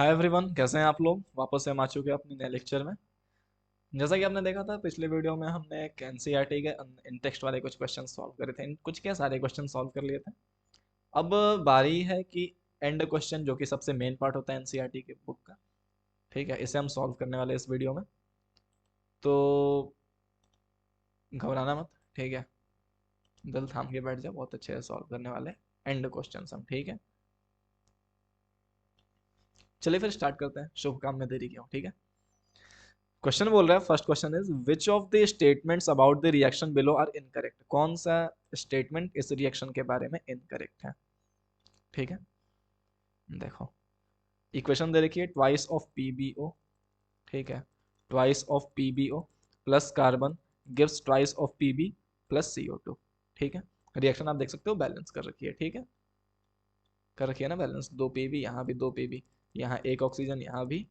Hi everyone, कैसे हैं आप लोग। वापस से हम आ चुके हैं अपने नए लेक्चर में। जैसा कि आपने देखा था पिछले वीडियो में हमने एक एनसीईआरटी के इन टेक्स्ट वाले कुछ क्वेश्चन सॉल्व करे थे। कुछ क्या सारे क्वेश्चन सॉल्व कर लिए थे। अब बारी है कि एंड क्वेश्चन, जो कि सबसे मेन पार्ट होता है एनसीईआरटी के बुक का। ठीक है, इसे हम सॉल्व करने वाले हैं इस वीडियो में। तो घबराना मत, ठीक है। दिल थाम के बैठ जाओ, बहुत अच्छे से सॉल्व करने वाले एंड क्वेश्चन हम, ठीक है। चलिए फिर स्टार्ट करते हैं, शुभ काम में देरी क्यों, ठीक है। क्वेश्चन बोल रहा है, first question is which of the statements about the reaction below are incorrect. कौन सा स्टेटमेंट इस रिएक्शन के बारे में इनकरेक्ट है। ठीक है, देखो इक्वेशन दे रखी है, ट्वाइस ऑफ पीबीओ। ठीक है, twice of PBO plus carbon gives twice of PB plus CO two. ठीक है, रिएक्शन आप देख सकते हो बैलेंस कर रखी है। ठीक है, कर रखी है ना बैलेंस, दो पीबी यहाँ भी दो पीबी, यहाँ एक ऑक्सीजन यहाँ भी,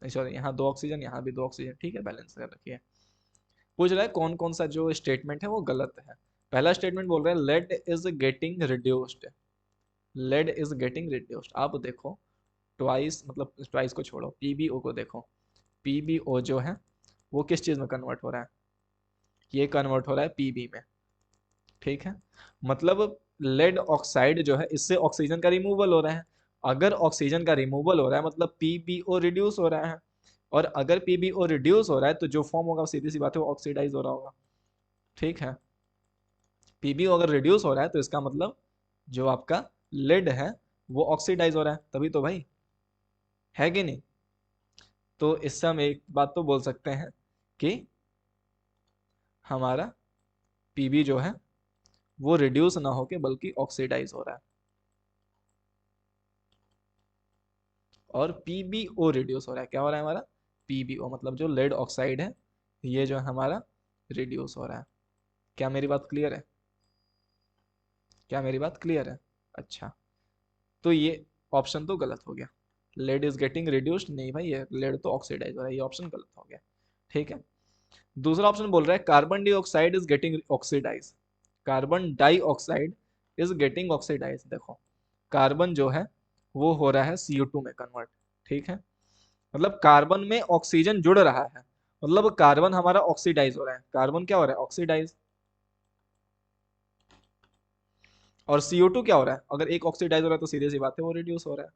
सॉरी यहाँ दो ऑक्सीजन यहाँ भी दो ऑक्सीजन। ठीक है, बैलेंस कर रखी है। पूछ रहा है कौन कौन सा जो स्टेटमेंट है वो गलत है। पहला स्टेटमेंट बोल रहा है lead is getting reduced. Lead is getting reduced, आप देखो ट्वाइस, मतलब ट्वाइस को छोड़ो, पीबीओ को देखो। पीबीओ जो है वो किस चीज में कन्वर्ट हो रहा है, ये कन्वर्ट हो रहा है पीबी में। ठीक है, मतलब लेड ऑक्साइड जो है इससे ऑक्सीजन का रिमूवल हो रहा है। अगर ऑक्सीजन का रिमूवल हो रहा है मतलब पीबीओ रिड्यूस हो रहा है। और अगर पीबीओ रिड्यूस हो रहा है तो जो फॉर्म होगा सीधी सी बात है वो ऑक्सीडाइज हो रहा होगा। ठीक है, पीबीओ अगर रिड्यूस हो रहा है तो इसका मतलब जो आपका लेड है वो ऑक्सीडाइज हो रहा है, तभी तो भाई, है कि नहीं। तो इससे हम एक बात तो बोल सकते हैं कि हमारा पीबी जो है वो रिड्यूस ना होके बल्कि ऑक्सीडाइज हो रहा है। और पीबीओ रिड्यूस हो रहा है, क्या हो रहा है हमारा, पीबीओ मतलब जो लेड ऑक्साइड है ये जो है हमारा रिड्यूस हो रहा है। क्या मेरी बात क्लियर है, क्या मेरी बात क्लियर है। अच्छा, तो ये ऑप्शन तो गलत हो गया। लेड इज गेटिंग रिड्यूस्ड नहीं भाई, ये लेड तो ऑक्सीडाइज हो रहा है, ये ऑप्शन गलत हो गया। ठीक है, दूसरा ऑप्शन बोल रहा है carbon dioxide is getting oxidise. Carbon dioxide is getting oxidise, देखो कार्बन जो है वो हो रहा है CO2 में कन्वर्ट। ठीक है, मतलब कार्बन में ऑक्सीजन जुड़ रहा है, मतलब कार्बन हमारा ऑक्सीडाइज हो रहा है। कार्बन क्या हो रहा है, ऑक्सीडाइज। और CO2 क्या हो रहा है, अगर एक ऑक्सीडाइज हो रहा है तो सीधी सी बात है वो रिड्यूस हो रहा है।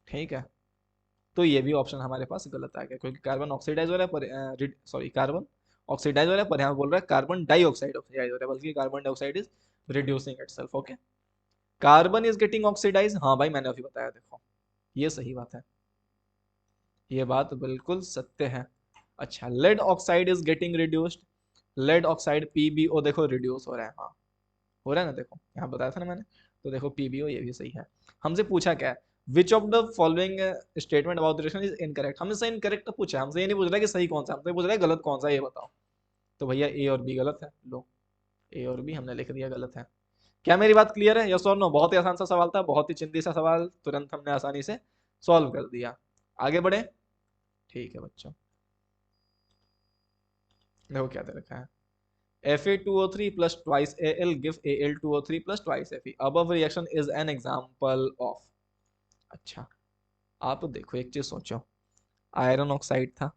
ठीक है, तो ये भी ऑप्शन हमारे पास गलत आ गया, क्योंकि कार्बन ऑक्सीडाइज हो रहा है पर सॉरी कार्बन ऑक्सीडाइज हो रहा है, पर यहाँ बोल रहा है कार्बन डाइऑक्साइड ऑक्सीडाइज हो रहा है, बल्कि carbon dioxide is reducing itself. Okay, carbon is getting oxidise, हाँ भाई मैंने अभी बताया, देखो ये सही बात है, ये बात बिल्कुल सत्य है। अच्छा, lead oxide is getting reduced. Lead oxide PbO देखो रिड्यूस हो रहा है, हाँ हो रहा है ना, देखो यहाँ बताया था ना मैंने। तो देखो पीबीओ ये भी सही है। हमसे पूछा क्या है, विच of the following statement about the reaction is incorrect. हमसे इनकरेक्ट तो पूछा है, हमसे ये नहीं पूछ रहा है कि सही कौन सा, हमसे पूछ रहा है गलत कौन सा ये बताओ। तो भैया ए और बी गलत है, लो ए और बी हमने लिख दिया गलत है। क्या मेरी बात क्लियर है, यस और नो। बहुत ही आसान सा सवाल था, बहुत ही चिंदी सा सवाल, तुरंत हमने आसानी से सॉल्व कर दिया। आगे बढ़े, ठीक है बच्चों। देखो क्या दे रखा है, Fa2O3 plus twice Al give Al2O3 plus twice Fe. Above reaction is an example of। अच्छा, आप देखो एक चीज सोचो, आयरन ऑक्साइड था,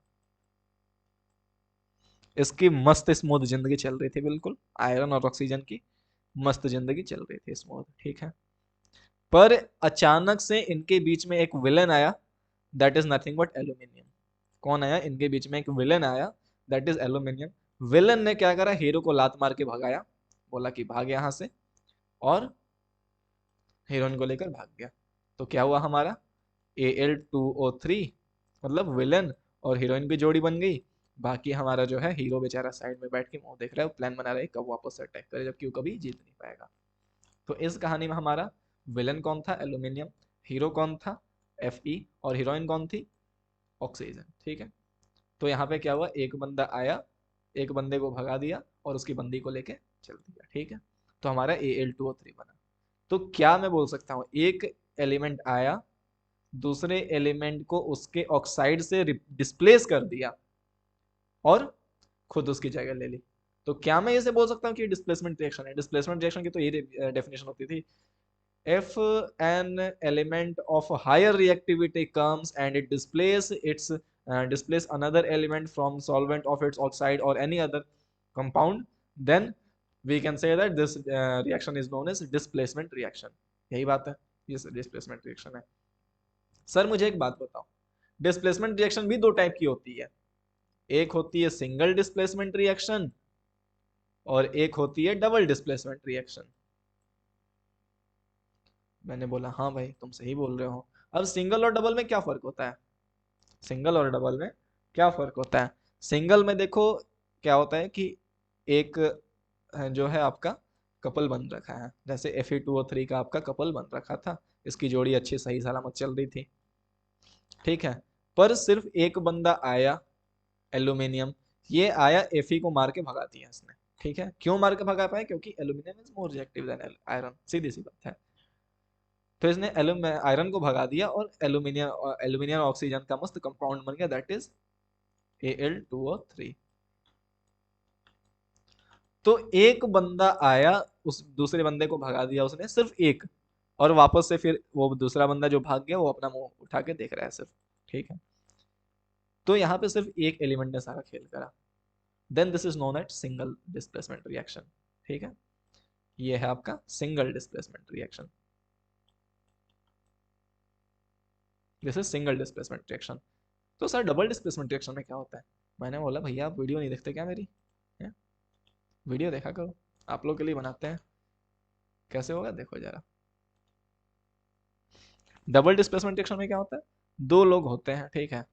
इसकी मस्त स्मूथ जिंदगी चल रही थी, बिल्कुल आयरन और ऑक्सीजन की मस्त जिंदगी चल रही थी स्मूथ। ठीक है, पर अचानक से इनके बीच में एक विलन आया, that is nothing but aluminium. कौन आया इनके बीच में, एक विलन आया, दैट इज एल्यूमिनियम। विलन ने क्या करा, हीरो को लात मार के भगाया, बोला कि भाग यहां से, और हीरोइन को लेकर भाग गया। तो क्या हुआ हमारा, Al2O3, मतलब विलन और हीरोइन की जोड़ी बन गई। बाकी हमारा जो है हीरो बेचारा साइड में बैठ के मुंह देख रहा है, प्लान बना रहा है कब वापस से अटैक करे, जबकि वो कभी जीत नहीं पाएगा। तो इस कहानी में हमारा विलन कौन था, एल्यूमिनियम। हीरो कौन था, Fe। और हीरोइन कौन थी, ऑक्सीजन। ठीक है, तो यहाँ पे क्या हुआ, एक बंदा आया, एक बंदे को भगा दिया और उसकी बंदी को लेके चल दिया। ठीक है, तो हमारा Al2O3 बना। तो क्या मैं बोल सकता हूँ, एक एलिमेंट आया, दूसरे एलिमेंट को उसके ऑक्साइड से डिस्प्लेस कर दिया और खुद उसकी जगह ले ली। तो क्या मैं इसे बोल सकता हूँ कि डिस्प्लेसमेंट रिएक्शन है। डिस्प्लेसमेंट रिएक्शन की तो ये डेफिनेशन होती थी if an element of higher reactivity comes and it displays another element from solvent of its oxide or any other compound, then we can say that this reaction is known as displacement reaction. यही बात है, ये displacement reaction है। Sir मुझे एक बात बताओ, displacement reaction भी दो टाइप की होती है, एक होती है सिंगल डिस्प्लेसमेंट रिएक्शन और एक होती है डबल डिस्प्लेसमेंट रिएक्शन। मैंने बोला हाँ भाई तुम सही बोल रहे हो। अब सिंगल और डबल में क्या फर्क होता है? सिंगल और डबल में क्या फर्क होता है? सिंगल में देखो क्या होता है कि एक जो है आपका कपल बन रखा है, जैसे Fe2O3 का आपका कपल बन रखा था, इसकी जोड़ी अच्छी सही सलामत चल रही थी, ठीक है। पर सिर्फ एक बंदा आया एल्यूमिनियम, ये आया Fe को मार के भगा दिया इसने, ठीक है। क्यों मार के भगा पाया? क्योंकि aluminium is more reactive than iron, सीधी सी बात है। तो इसने आयरन को भगा दिया और एल्यूमिनियम ऑक्सीजन का मस्त कंपाउंड बन गया, दैट इज Al2O3। तो एक बंदा आया, उस दूसरे बंदे को भगा दिया उसने, सिर्फ एक, और वापस से फिर वो दूसरा बंदा जो भाग गया वो अपना मुंह उठा के देख रहा है सिर्फ, ठीक है। तो यहाँ पे सिर्फ एक एलिमेंट ने सारा खेल करा, then this is known at single displacement reaction, ठीक है। ये है आपका single displacement reaction, this is single displacement reaction. तो सर डबल डिस्प्लेसमेंट रिएक्शन में क्या होता है? मैंने बोला भैया आप वीडियो नहीं देखते क्या मेरी? वीडियो देखा करो, आप लोग के लिए बनाते हैं, कैसे होगा देखो जरा। डबल डिस्प्लेसमेंट रिएक्शन में क्या होता है? दो लोग होते हैं, ठीक है,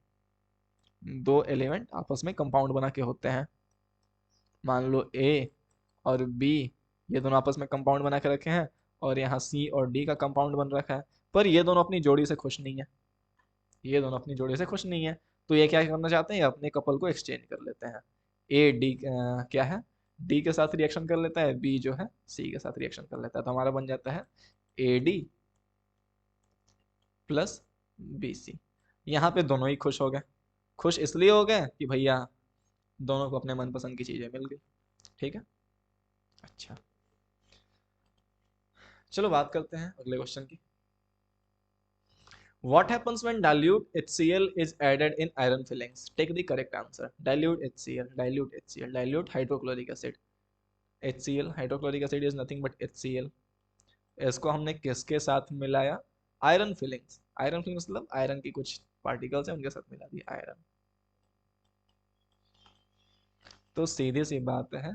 दो एलिमेंट आपस में कंपाउंड बना के होते हैं, मान लो A और B, ये दोनों आपस में कंपाउंड बना के रखे हैं, और यहाँ C और D का कंपाउंड बन रखा है, पर ये दोनों अपनी जोड़ी से खुश नहीं है, ये दोनों अपनी जोड़ी से खुश नहीं है। तो ये क्या करना चाहते हैं? अपने कपल को एक्सचेंज कर लेते हैं। ए डी क्या है, डी के साथ रिएक्शन कर लेता है, बी जो है सी के साथ रिएक्शन कर लेता है, तो हमारा बन जाता है A D plus B C. यहाँ पे दोनों ही खुश हो गए। खुश इसलिए हो गए कि भैया दोनों को अपने मनपसंद की चीजें मिल गई, ठीक है। अच्छा चलो बात करते हैं अगले क्वेश्चन की। What happens when dilute HCl is added in iron fillings? Take the correct answer. Dilute HCl, dilute HCl, dilute hydrochloric acid. HCl, hydrochloric acid is nothing but HCl. इसको हमने किसके साथ मिलाया? Iron filings. आयरन फिलिंग्स मतलब iron की कुछ particles हैं उनके साथ मिला दिया आयरन। तो सीधी सी बात है,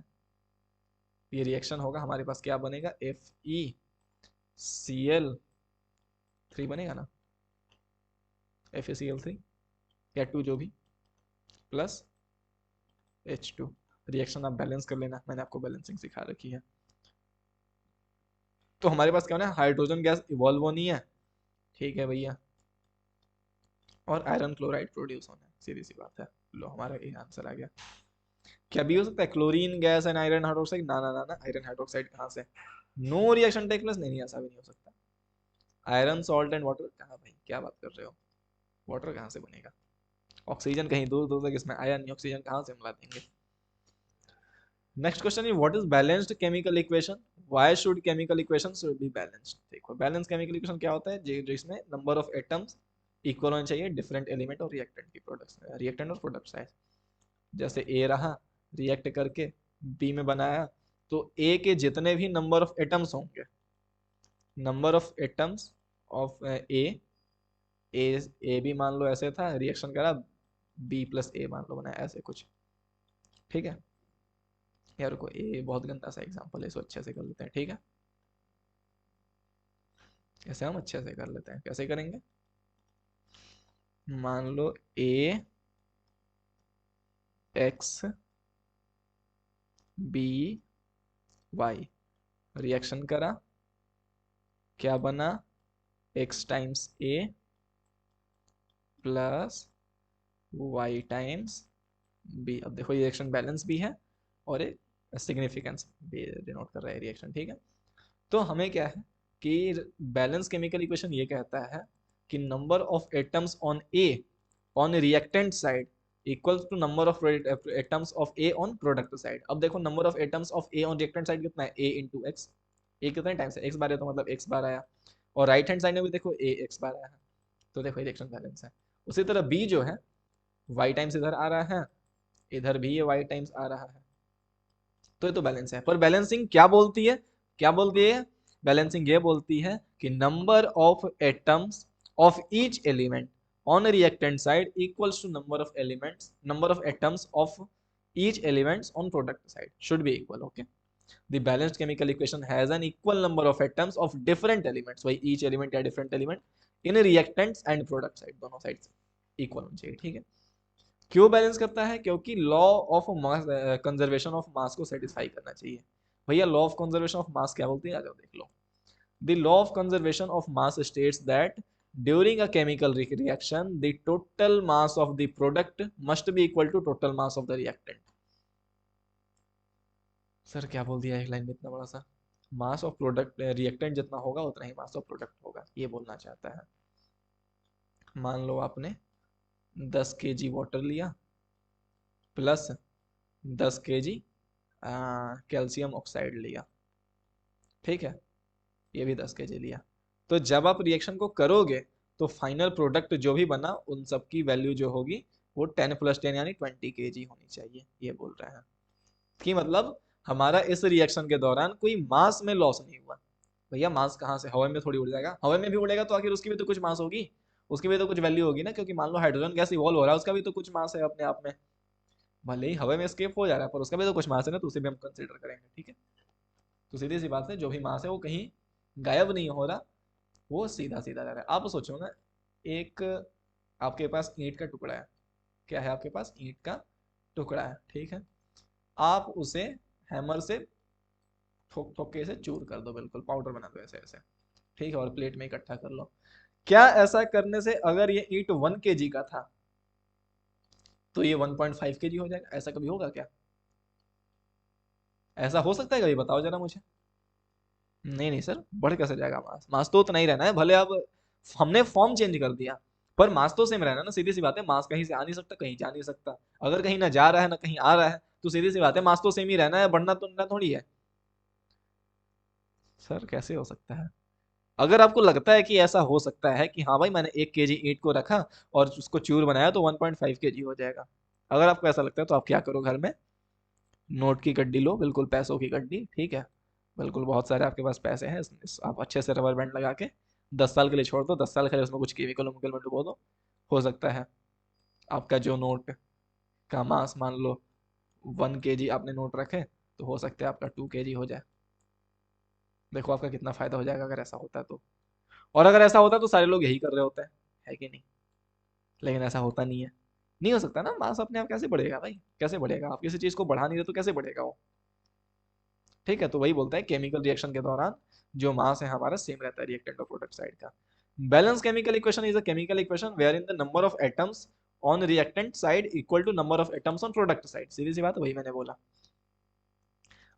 ये रिएक्शन होगा, हमारे पास क्या बनेगा? FeCl3 बनेगा ना, FeCl3 या 2 जो भी, प्लस H2। रिएक्शन आप बैलेंस कर लेना, मैंने आपको बैलेंसिंग सिखा रखी है। तो हमारे पास क्या होना है? हाइड्रोजन गैस इवॉल्व होनी है, ठीक है भैया, और आयरन क्लोराइड प्रोड्यूस होना है, सीधी सी बात है। लो हमारा ये आंसर आ गया। क्या भी हो सकता है? Chlorine gas and iron hydroxide? ना ना ना ना, आयरन हाइड्रोक्साइड कहाँ से? No reaction take place? नहीं, ऐसा भी नहीं हो सकता। Iron salt and water? कहाँ भाई, क्या बात कर रहे हो? वाटर कहाँ से बनेगा? ऑक्सीजन कहीं दूर दूर तक इसमें आया नहीं, ऑक्सीजन कहाँ से मिला देंगे? Next question is what is balanced chemical equation? Why should chemical equation should be balanced? देखो बैलेंस केमिकल इक्वेशन क्या होता है? जिसमें नंबर ऑफ एटम्स इक्वल होने चाहिए डिफरेंट एलिमेंट और रिएक्टेंट की प्रोडक्ट्स, रिएक्टेंट और प्रोडक्ट साइज। जैसे ए रहा, रिएक्ट करके बी में बनाया, तो ए के जितने भी नंबर ऑफ एटम्स होंगे, नंबर ऑफ एटम्स ऑफ ए भी मान लो ऐसे था, रिएक्शन करा, बी प्लस ए मान लो बनाया, ऐसे कुछ, ठीक है। यार को ए बहुत गंदा सा एग्जांपल है, इसको अच्छे से कर लेते हैं, ठीक है। ऐसे हम अच्छे से कर लेते हैं, कैसे करेंगे? मान लो ए एक्स बी वाई, रिएक्शन करा, क्या बना? x टाइम्स ए प्लस वाई टाइम्स बी। अब देखो ये रिएक्शन बैलेंस भी है और एक सिग्निफिकेंस भी डिनोट कर रहा है रिएक्शन, ठीक है। तो हमें क्या है कि बैलेंस केमिकल इक्वेशन ये कहता है कि number of atoms on A on reactant side equals to number of atoms of A on product side. अब देखो number of atoms of A on reactant side कितना है? ए इंटू एक्स, ए कितने time से एक्स बार है तो मतलब एक्स बार आया, और राइट हैंड साइड में भी देखो ए एक्स बार आया है, तो देखो रिएक्शन बैलेंस है। उसी तरह बी जो है वाई टाइम्स इधर आ रहा है, इधर भी ये वाई टाइम्स आ रहा है, तो ये तो बैलेंस है। पर बैलेंसिंग क्या बोलती है, क्या बोलती है बैलेंसिंग, ये बोलती है कि number of atoms of each element on reactant side equals to number of atoms of each elements on product side should be equal. Okay, the balanced chemical equation has an equal number of atoms of different elements, भाई each element या different element in reactants and product side, दोनों sides equal होनी चाहिए। ठीक है, क्यों balance करता है, क्योंकि law of mass conservation of mass को सेटिस्फाई करना चाहिए। भैया law of conservation of mass क्या बोलती है, आ जाओ देख लो। The law of conservation of mass states that during a chemical reaction the total mass of the product must be equal to total mass of the reactant। Sir क्या बोल दिया एक लाइन में इतना बड़ा सा, मास ऑफ प्रोडक्ट रिएक्टेंट जितना होगा उतना ही मास ऑफ प्रोडक्ट होगा, ये बोलना चाहता है। मान लो आपने 10 केजी वाटर लिया प्लस 10 केजी कैल्शियम ऑक्साइड लिया, ठीक है, ये भी 10 केजी लिया। तो जब आप रिएक्शन को करोगे तो फाइनल प्रोडक्ट जो भी बना उन सब की वैल्यू जो होगी वो 10 + 10 यानी 20 केजी होनी चाहिए, ये बोल रहे हैं। कि मतलब हमारा इस रिएक्शन के दौरान कोई मास में लॉस नहीं हुआ। भैया मास कहाँ से, हवा में थोड़ी उड़ जाएगा, हवा में भी उड़ेगा तो आखिर उसकी भी तो कुछ मास होगी, उसकी भी तो कुछ वैल्यू होगी ना, क्योंकि मान लो हाइड्रोजन गैस इवॉल्व हो रहा है, उसका भी तो कुछ मास है अपने आप में, भले ही हवा में स्केप हो जा रहा है पर उसका भी तो कुछ मास है ना, तो उसे भी हम कंसिडर करेंगे। ठीक है, तो सीधी सी बात है, जो भी मास है वो कहीं गायब नहीं हो रहा, वो सीधा सीधा जा रहा है। आप सोचो ना, एक आपके पास ईंट का टुकड़ा है, क्या है आपके पास, ईंट का टुकड़ा है, ठीक है, आप उसे हैमर से ठोक ठोक के इसे चूर कर दो, बिल्कुल पाउडर बना दो ऐसे ऐसे, ठीक है, और प्लेट में इकट्ठा कर लो। क्या ऐसा करने से अगर ये ईंट 1 केजी का था तो ये 1.5 केजी हो जाएगा, ऐसा कभी होगा क्या, ऐसा हो सकता है कभी, बताओ जरा मुझे। नहीं नहीं सर, बढ़ कैसे जाएगा मास, मास तो उतना ही रहना है, भले अब हमने फॉर्म चेंज कर दिया पर मास तो सेम रहना ना, सीधी सी बात है, मास कहीं से आ नहीं सकता कहीं जा नहीं सकता, अगर कहीं ना जा रहा है ना कहीं आ रहा है तो सीधी सी बात है मास तो सेम ही रहना है, बढ़ना तो ना थोड़ी है। सर कैसे हो सकता है, अगर आपको लगता है कि ऐसा हो सकता है कि हाँ भाई मैंने 1 केजी ईंट को रखा और उसको चूर बनाया तो 1.5 केजी हो जाएगा, अगर आपको ऐसा लगता है तो आप क्या करो, घर में नोट की गड्डी लो, बिल्कुल पैसों की गड्डी, ठीक है, बिल्कुल बहुत सारे आपके पास पैसे हैं, आप अच्छे से रबर बैंड लगा के 10 साल के लिए छोड़ दो, 10 साल के लिए उसमें कुछ केमिकल वेमिकल में डुबो दो, हो सकता है आपका जो नोट का मास, मान लो 1 केजी आपने नोट रखे तो हो सकता है आपका 2 केजी हो जाए। देखो आपका कितना फायदा हो जाएगा अगर ऐसा होता है तो, और अगर ऐसा होता है तो सारे लोग यही कर रहे होते हैं, है कि नहीं, लेकिन ऐसा होता नहीं है, नहीं हो सकता ना, मास अपने आप कैसे बढ़ेगा भाई, कैसे बढ़ेगा, आप किसी चीज को बढ़ा नहीं रहे तो कैसे बढ़ेगा वो। ठीक है, तो वही बोलता है केमिकल रिएक्शन के दौरान जो मास है हमारा सेम रहता है रिएक्टेंट और प्रोडक्ट साइड का। Balance chemical equation is a chemical equation where in the number of atoms on reactant side equal to number of atoms on product side, सीधी सी बात, वही मैंने बोला।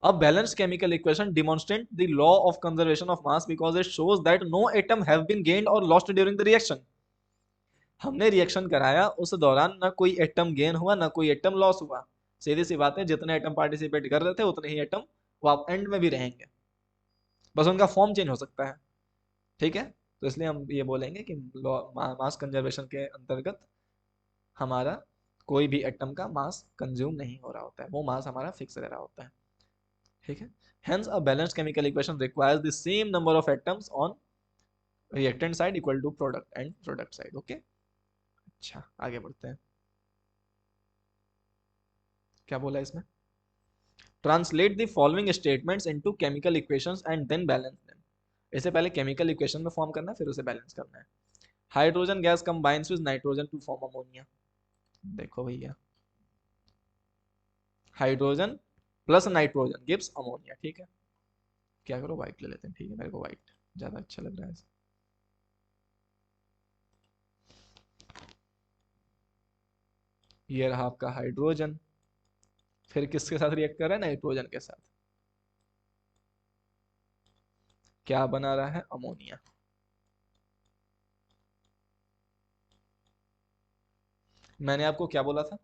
अब balanced chemical equation demonstrate the law of conservation of mass because it shows that no atom have been gained or lost during the reaction। हमने reaction कराया उस दौरान ना कोई एटम गेन हुआ ना कोई एटम लॉस हुआ, सीधी सी बात है, जितने एटम पार्टिसिपेट कर रहे थे उतने ही एटम वो आप एंड में भी रहेंगे, बस उनका फॉर्म चेंज हो सकता है। ठीक है, तो इसलिए हम ये बोलेंगे कि मास कंजर्वेशन के अंतर्गत हमारा कोई भी एटम का मास कंज्यूम नहीं हो रहा होता है, वो मास हमारा फिक्स रह रहा होता है। ठीक है, hence a balanced chemical equation requires the same number of atoms on reactant side equal to product and product side। okay, अच्छा आगे बढ़ते हैं, क्या बोला इसमें, translate the following statements into chemical equations and then balance them. इससे पहले chemical equation में फॉर्म करना है फिर उसे बैलेंस करना है। Hydrogen gas combines with nitrogen to form ammonia, देखो भैया hydrogen plus nitrogen gives ammonia, ठीक है, क्या करो व्हाइट ले लेते हैं, ठीक है, मेरे को व्हाइट ज्यादा अच्छा लग रहा है। ये रहा आपका हाइड्रोजन, फिर किसके साथ रिएक्ट कर रहा है, नाइट्रोजन के साथ, क्या बना रहा है, अमोनिया। मैंने आपको क्या बोला था,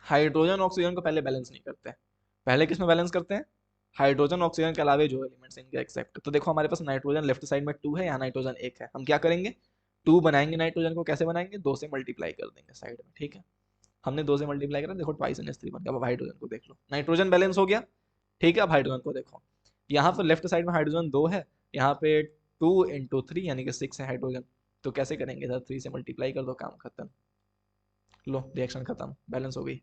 हाइड्रोजन ऑक्सीजन को पहले बैलेंस नहीं करते हैं, पहले किस में बैलेंस करते हैं, हाइड्रोजन ऑक्सीजन के अलावा जो एलिमेंट्स इनके एक्सेप्ट। तो देखो हमारे पास नाइट्रोजन लेफ्ट साइड में 2 है, यहाँ नाइट्रोजन 1 है। हम क्या करेंगे, 2 बनाएंगे नाइट्रोजन को। कैसे बनाएंगे, 2 से मल्टीप्लाई कर देंगे साइड में, ठीक है। हमने 2 से मल्टीप्लाई करा, देखो ट्वाइस एन एच थ्री बन गया। अब हाइड्रोजन को देख लो, नाइट्रोजन बैलेंस हो गया, ठीक है। अब हाइड्रोजन को देखो, यहाँ पर लेफ्ट साइड में हाइड्रोजन 2 है, यहाँ पे 2 इंटू 3 यानी कि 6 है हाइड्रोजन। तो कैसे करेंगे इधर, 3 से मल्टीप्लाई कर दो, काम खत्म। लो रिएक्शन खत्म, बैलेंस हो गई।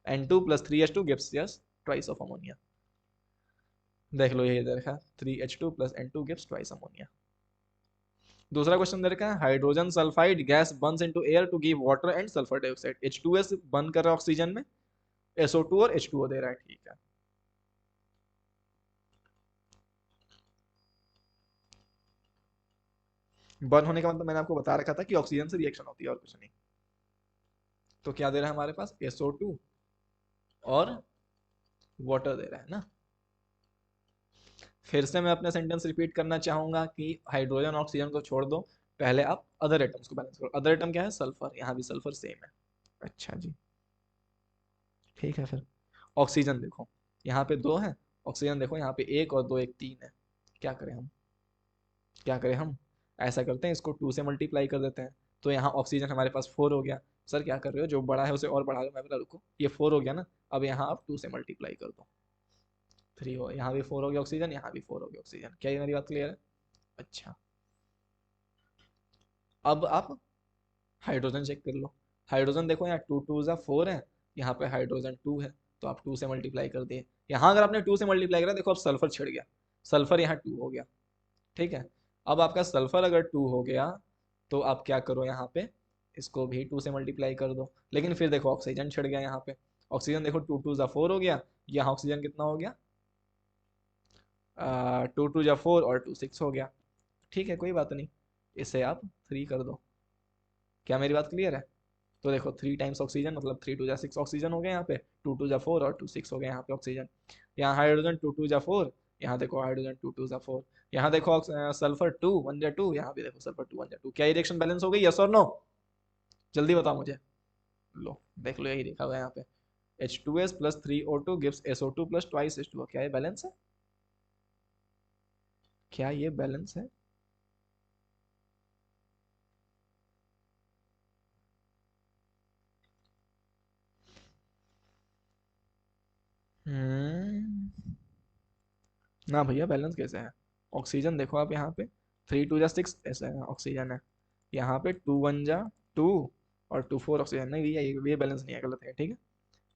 N2 plus 3H2 gives yes twice of ammonia. देख लो ये इधर है, 3H2 plus N2 gives twice ammonia. दूसरा क्वेश्चन दे रखा है, hydrogen sulphide gas burns into air to give water and sulphur dioxide. H2S burn कर रहा है ऑक्सीजन में, SO2 और H2O दे रहा है, ठीक है। बर्न होने का मतलब मैंने आपको बता रखा था कि ऑक्सीजन से रिएक्शन होती है और कुछ नहीं। तो क्या दे रहा है हमारे पास, SO2 और वाटर दे रहा है ना। फिर से मैं अपने सेंटेंस रिपीट करना चाहूंगा कि हाइड्रोजन ऑक्सीजन को छोड़ दो, पहले आप अदर एटम्स को बैलेंस करो। अदर एटम क्या है, सल्फर, यहाँ भी सल्फर सेम है। अच्छा जी, ठीक है। फिर ऑक्सीजन देखो, यहाँ पे 2 है, ऑक्सीजन देखो यहाँ पे 1 और 2, 1 3 है। क्या करें हम, क्या करें हम, ऐसा करते हैं इसको 2 से मल्टीप्लाई कर देते हैं। तो यहाँ ऑक्सीजन हमारे पास 4 हो गया। सर क्या कर रहे हो, जो बड़ा है उसे और बढ़ा लो। मैं बोला रुको, ये 4 हो गया ना, अब यहाँ आप 2 से मल्टीप्लाई कर दो, 3 हो, यहाँ भी 4 हो गया ऑक्सीजन, यहाँ भी 4 हो गया ऑक्सीजन। क्या ये मेरी बात क्लियर है। अच्छा, अब आप हाइड्रोजन चेक कर लो। हाइड्रोजन देखो यहाँ 2 2 जा 4 है, यहाँ पे हाइड्रोजन 2 है, तो आप 2 से मल्टीप्लाई कर दिए। यहाँ अगर आपने 2 से मल्टीप्लाई करा, देखो अब सल्फर छिड़ गया, सल्फर यहाँ 2 हो गया, ठीक है। अब आपका सल्फर अगर 2 हो गया, तो आप क्या करो, यहाँ पे इसको भी 2 से मल्टीप्लाई कर दो। लेकिन फिर देखो ऑक्सीजन छिड़ गया यहाँ पे, ऑक्सीजन देखो 2 2 जा 4 हो गया, यहाँ ऑक्सीजन कितना हो गया, 2 2 जा 4 और 2 6 हो गया, ठीक है। कोई बात नहीं, इसे आप 3 कर दो। क्या मेरी बात क्लियर है। तो देखो 3 टाइम्स ऑक्सीजन मतलब 3 2 जा 6 ऑक्सीजन हो गया यहाँ पे, 2 2 जा 4 और 2 6 हो गया यहाँ पे ऑक्सीजन। यहाँ हाइड्रोजन 2 2 जा 4, यहाँ देखो हाइड्रोजन 2 2 जा 4, यहाँ देखो सल्फर 2 1 जा 2, यहाँ भी देखो सल्फर 2 1 जा 2। क्या ये रिएक्शन बैलेंस हो गई, यस और नो, जल्दी बताओ मुझे। लो देख लो, यही लिखा हुआ है यहाँ पे, H2S plus 3O2 gives SO2 plus twice H2O। क्या ये बैलेंस है, क्या ये बैलेंस है। ना भैया, बैलेंस कैसे है। ऑक्सीजन देखो आप यहाँ पे 3 2 जा 6 ऐसा है, ऑक्सीजन है। यहाँ पे 2 1 जा 2 और 2 4 ऑक्सीजन। नहीं भैया, ये बैलेंस नहीं है, गलत है, ठीक है।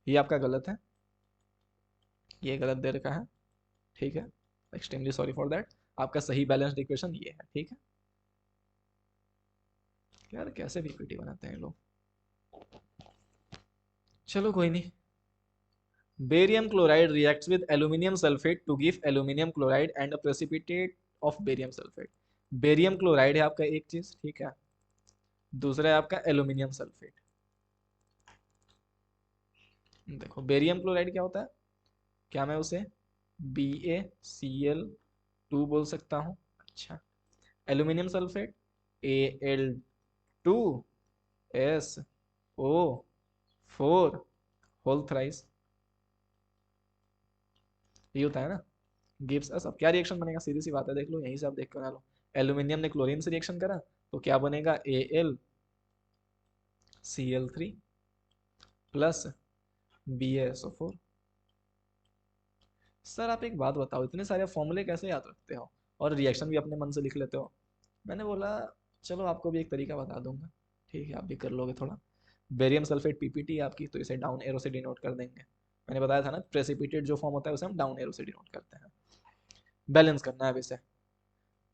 ये आपका गलत है, ये गलत दे रखा है, ठीक है। Extremely sorry for that. आपका सही बैलेंस्ड इक्वेशन ये है, ठीक है। यार कैसे पीपीटी बनाते हैं लोग, चलो कोई नहीं। Barium chloride reacts with aluminium sulphate to give aluminium chloride and a precipitate of barium sulphate. Barium chloride है आपका एक चीज, ठीक है। दूसरा है आपका एल्यूमिनियम सल्फेट। देखो बेरियम क्लोराइड क्या होता है, क्या मैं उसे BaCl2 बोल सकता हूँ। अच्छा, aluminium sulphate Al2SO4 whole thrice, ये होता है ना, गिव्स अस। अब क्या रिएक्शन बनेगा, सीधी सी बात है, देख लो यहीं से आप देख कर आ लो। एल्यूमिनियम ने क्लोरीन से रिएक्शन करा, तो क्या बनेगा, AlCl3 प्लस BaSO4। सर आप एक बात बताओ, इतने सारे फॉर्मूले कैसे याद रखते हो और रिएक्शन भी अपने मन से लिख लेते हो। मैंने बोला चलो आपको भी एक तरीका बता दूंगा, ठीक है, आप भी कर लोगे थोड़ा। बेरियम सल्फेट पीपीटी आपकी, तो इसे डाउन एरो से डिनोट कर देंगे। मैंने बताया था ना, प्रेसिपिटेट जो फॉर्म होता है उसे हम डाउन एरो से डिनोट करते हैं। बैलेंस करना है अब इसे।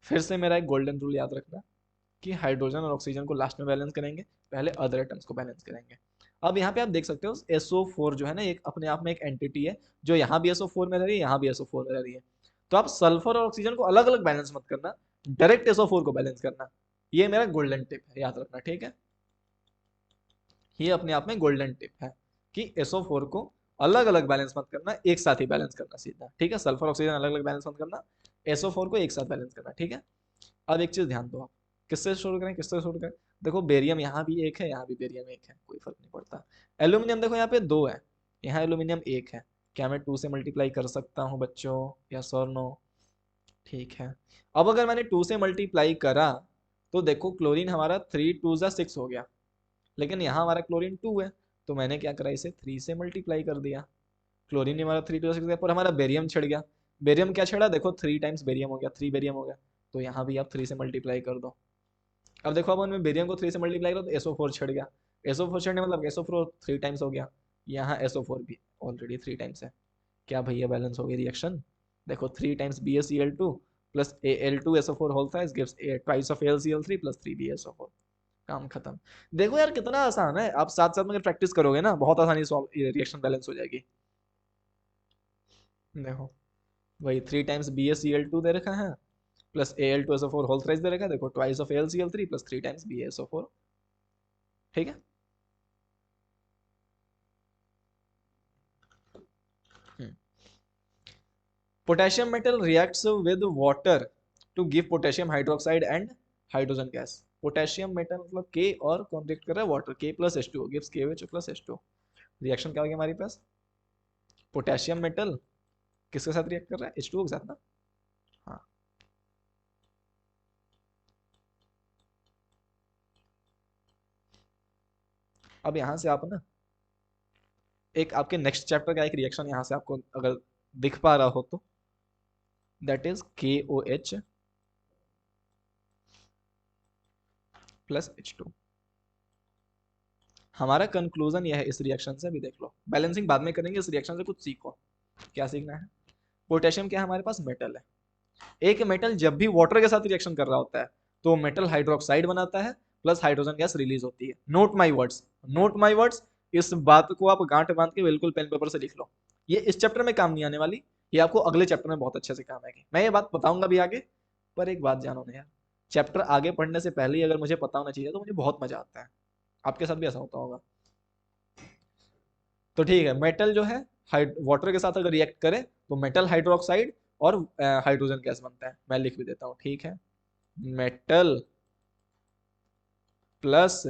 फिर से मेरा एक गोल्डन रूल याद रखना कि हाइड्रोजन और ऑक्सीजन को लास्ट में बैलेंस करेंगे, पहले अदर एटम्स को बैलेंस करेंगे। अब यहाँ पे आप देख सकते हो SO4 जो है ना, एक अपने आप में एक एंटिटी है, जो यहाँ भी SO4 में रह रही है, यहाँ भी SO4 में रह रही है। तो आप सल्फर और ऑक्सीजन को अलग अलग बैलेंस मत करना, डायरेक्ट SO4 को बैलेंस करना। ये मेरा गोल्डन टिप है, याद रखना, ठीक है। ये अपने आप में गोल्डन टिप है कि SO4 को अलग अलग बैलेंस मत करना, एक साथ ही बैलेंस करना सीधा, ठीक है। सल्फर ऑक्सीजन अलग अलग बैलेंस मत करना, SO4 को एक साथ बैलेंस करना, ठीक है। अब एक चीज ध्यान दो आप, किससे शुरू करें, किससे शुरू करें। देखो बेरियम यहाँ भी एक है, यहाँ भी बेरियम एक है, कोई फर्क नहीं पड़ता। एल्यूमिनियम देखो यहाँ पे 2 है, यहाँ एल्यूमिनियम 1 है, क्या मैं 2 से मल्टीप्लाई कर सकता हूँ बच्चों? यस और नो? ठीक है। अब अगर मैंने 2 से मल्टीप्लाई करा तो देखो क्लोरीन हमारा 3 2 6 हो गया, लेकिन यहाँ हमारा क्लोरीन 2 है, तो मैंने क्या करा, इसे 3 से मल्टीप्लाई कर दिया। क्लोरीन हमारा 3 2 6 पर हमारा बेरियम छिड़ गया। बेरियम क्या छिड़ा, देखो 3 टाइम्स बेरियम हो गया, 3 बेरियम हो गया, तो यहाँ भी आप 3 से मल्टीप्लाई कर दो। अब देखो, अब उनमें बेरियम को 3 से मल्टीप्लाई करो तो SO4 छिड़ गया। SO4 छिड़ने मतलब SO4 3 टाइम्स हो गया, यहाँ SO4 भी ऑलरेडी 3 टाइम्स है। क्या भैया बैलेंस हो गई रिएक्शन? देखो 3 times BaCl2 plus Al2SO4 whole size gives twice of AlCl3 plus 3BaSO4। काम खत्म। देखो यार कितना आसान है, आप साथ साथ में अगर प्रैक्टिस करोगे ना बहुत आसानी से रिएक्शन बैलेंस हो जाएगी। देखो वही 3 टाइम्स BaCl2 दे रखा है प्लस Al2SO4 होल साइज दे रखा है, देखो twice of AlCl3 plus 3 times BaSO4। ठीक है। Potassium metal reacts with water to give potassium hydroxide and hydrogen gas. Potassium metal मतलब के और कौन रिएक्ट कर रहा है, वाटर, के plus H2O gives KOH plus H2O। Reaction क्या हो गया हमारे पास, पोटेशियम मेटल किसके साथ रिएक्ट कर रहा है, H2O के साथ ना। हाँ, अब यहाँ से आप ना एक आपके नेक्स्ट चैप्टर का एक रिएक्शन यहाँ से आपको अगर दिख पा रहा हो तो that is KOH plus H2। हमारा कंक्लूजन यह है इस रिएक्शन से, भी देख लो, बैलेंसिंग बाद में करेंगे, इस रिएक्शन से कुछ सीखो। क्या सीखना है, पोटेशियम क्या है हमारे पास, मेटल है। एक मेटल जब भी वाटर के साथ रिएक्शन कर रहा होता है तो मेटल हाइड्रोक्साइड बनाता है प्लस हाइड्रोजन गैस रिलीज होती है। Note my words, note my words, इस बात को आप गांठ बांध के बिल्कुल पेन पेपर से लिख लो। ये इस चैप्टर में काम नहीं आने वाली, ये आपको अगले चैप्टर में बहुत अच्छे से काम आएगी। मैं ये बात बताऊंगा भी आगे, पर एक बात जानो ना यार, चैप्टर आगे पढ़ने से पहले ही अगर मुझे पता होना चाहिए तो मुझे बहुत मजा आता है। आपके साथ भी ऐसा होता होगा। तो ठीक है, मेटल जो है वाटर के साथ अगर रिएक्ट करे तो मेटल हाइड्रोक्साइड और हाइड्रोजन गैस बनता है। मैं लिख भी देता हूँ, ठीक है। Metal plus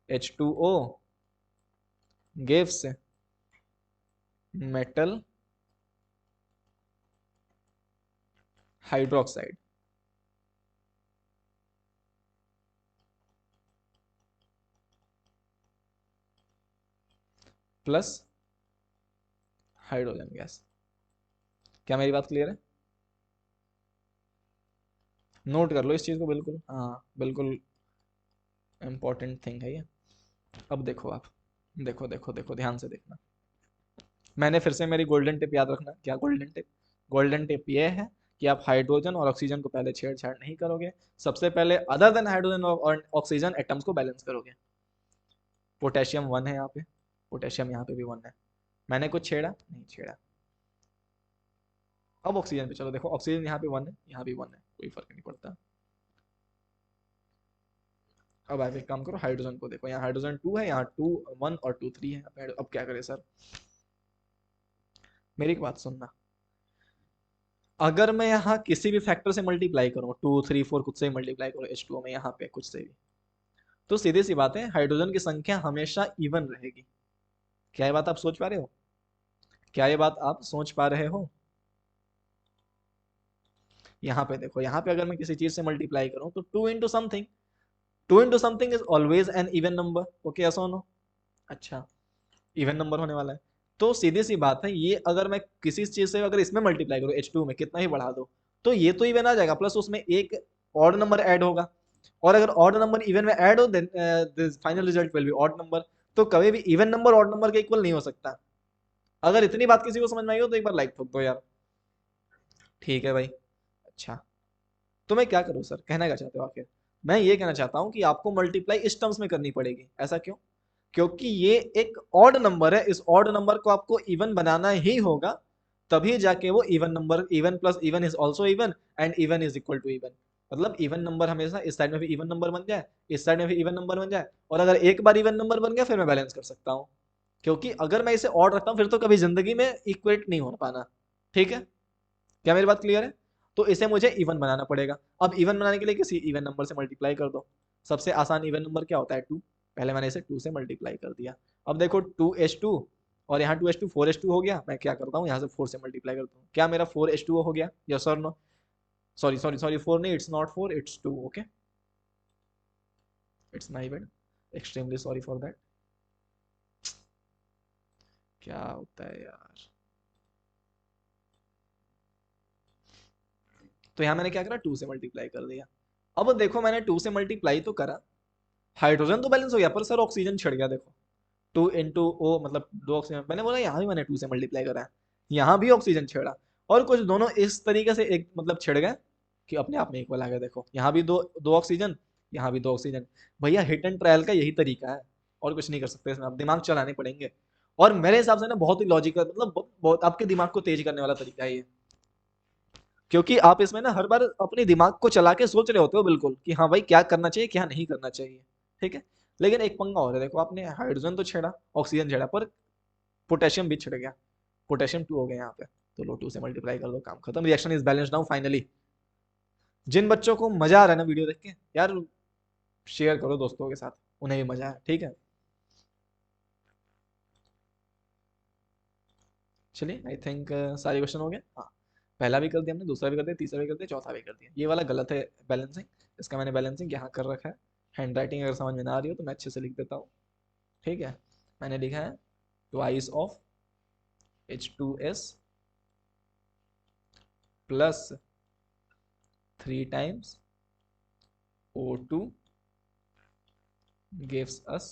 H2O gives metal hydroxide. Plus hydrogen gas. क्या मेरी बात क्लियर है? नोट कर लो इस चीज को, बिल्कुल, हाँ बिल्कुल इंपॉर्टेंट थिंग है ये। अब देखो आप, देखो देखो देखो ध्यान से देखना। मैंने फिर से मेरी गोल्डन टिप याद रखना। क्या गोल्डन टिप? गोल्डन टिप ये है कि आप हाइड्रोजन और ऑक्सीजन को पहले छेड़छाड़ नहीं करोगे, सबसे पहले अदर देन हाइड्रोजन और ऑक्सीजन एटम्स को बैलेंस करोगे। पोटेशियम 1 है यहाँ पे, पोटेशियम यहाँ पे भी 1 है, मैंने कुछ छेड़ा नहीं छेड़ा। अब ऑक्सीजन पे चलो, देखो ऑक्सीजन यहाँ पे 1 है, यहाँ भी 1 है, कोई फर्क नहीं पड़ता। अब आप एक काम करो, हाइड्रोजन को देखो, यहाँ हाइड्रोजन 2 है, यहाँ 2 1 और 2 3 है। अब क्या करें सर, मेरी एक बात सुनना। अगर मैं यहाँ किसी भी फैक्टर से मल्टीप्लाई करूँ, 2 3 4 कुछ से मल्टीप्लाई करूँ H2O में, यहाँ पे कुछ से भी, तो सीधी सी बात है हाइड्रोजन की संख्या हमेशा इवन रहेगी। क्या ये बात आप सोच पा रहे हो? क्या ये बात आप सोच पा रहे हो? यहाँ पे देखो, यहाँ पे अगर मैं किसी चीज से मल्टीप्लाई करूँ तो 2 into something, 2 into something is always an even number. Okay, ऐसा हो? अच्छा, इवन नंबर होने वाला है, तो सीधी सी बात है ये, अगर मैं किसी चीज से अगर इसमें मल्टीप्लाई करूँ H2 में कितना ही बढ़ा दो तो ये तो इवन आ जाएगा, प्लस उसमें एक ऑड नंबर ऐड होगा, और अगर ऑड नंबर इवन में ऐड हो then final result will be odd number. तो कभी भी इवन नंबर ऑड नंबर के इक्वल नहीं हो सकता। अगर इतनी बात किसी को समझ में आई हो तो एक बार लाइक ठोक दो यार। ठीक है भाई। अच्छा, तो मैं क्या करूं सर, कहना क्या चाहते हो आखिर? मैं ये कहना चाहता हूं कि आपको मल्टीप्लाई इस टर्म्स में करनी पड़ेगी। ऐसा क्यों? क्योंकि ये एक ऑड नंबर है, इस ऑड नंबर को आपको इवन बनाना ही होगा, तभी जाके वो even number, even plus even is also even and even is equal to even. मतलब इवन नंबर हमेशा इस साइड में भी इवन नंबर बन जाए, इस साइड में भी इवन नंबर बन जाए, और अगर एक बार इवन नंबर बन गया फिर मैं बैलेंस कर सकता हूँ। क्योंकि अगर मैं इसे ऑड रखता हूँ फिर तो कभी जिंदगी में इक्वेट नहीं हो पाना। ठीक है, क्या मेरी बात क्लियर है? तो इसे मुझे इवन बनाना पड़ेगा। अब इवन बनाने के लिए किसी इवन नंबर से मल्टीप्लाई कर दो। सबसे आसान इवन नंबर क्या होता है, 2। पहले मैंने इसे 2 से मल्टीप्लाई कर दिया। अब देखो 2H2 और यहाँ 2H2 4H2 हो गया, मैं क्या करता हूँ यहाँ से 4 से मल्टीप्लाई करता हूँ, क्या मेरा 4H2O हो गया, यस और नो? सॉरी सॉरी सॉरी, 4 नहीं, it's not 4, it's 2, okay, it's my bad, extremely sorry for that. क्या होता है यार। तो यहाँ मैंने क्या करा, 2 से मल्टीप्लाई कर दिया। अब देखो मैंने 2 से मल्टीप्लाई तो करा, हाइड्रोजन तो बैलेंस हो गया, पर सर ऑक्सीजन छिड़ गया। देखो 2 into O मतलब 2 ऑक्सीजन, मैंने बोला यहाँ भी मैंने 2 से मल्टीप्लाई करा है, यहाँ भी ऑक्सीजन छिड़ा, और कुछ दोनों इस तरीके से एक मतलब छिड़ गए कि अपने आप में इक्वल आ गया। देखो यहाँ भी दो दो ऑक्सीजन, यहाँ भी 2 ऑक्सीजन। भैया हिट एंड ट्रायल का यही तरीका है, और कुछ नहीं कर सकते इसमें, आप दिमाग चलाने पड़ेंगे। और मेरे हिसाब से ना बहुत ही लॉजिकल, मतलब बहुत आपके दिमाग को तेज करने वाला तरीका है ये, क्योंकि आप इसमें ना हर बार अपने दिमाग को चला के सोच रहे होते हो बिल्कुल कि हाँ भाई क्या करना चाहिए क्या नहीं करना चाहिए, ठीक है। लेकिन एक पंगा और है, देखो आपने हाइड्रोजन तो छेड़ा, ऑक्सीजन छेड़ा, पर पोटेशियम भी छिड़ गया, पोटेशियम 2 हो गया यहाँ पे। तो लो 2 से मल्टीप्लाई कर दो, काम खत्म, reaction is balanced now finally. जिन बच्चों को मजा आ रहा है ना वीडियो देख के, यार शेयर करो दोस्तों के साथ, उन्हें भी मजा है, ठीक है। चलिए आई थिंक सारे क्वेश्चन हो गए। हाँ, पहला भी कर दिया हमने, दूसरा भी कर दिया, तीसरा भी कर दिया, चौथा भी कर दिया। ये वाला गलत है बैलेंसिंग, इसका मैंने बैलेंसिंग यहाँ कर रखा है। हैंड राइटिंग अगर समझ में ना आ रही हो तो मैं अच्छे से लिख देता हूँ, ठीक है। मैंने लिखा है twice of H2S plus 3 times O2 gives us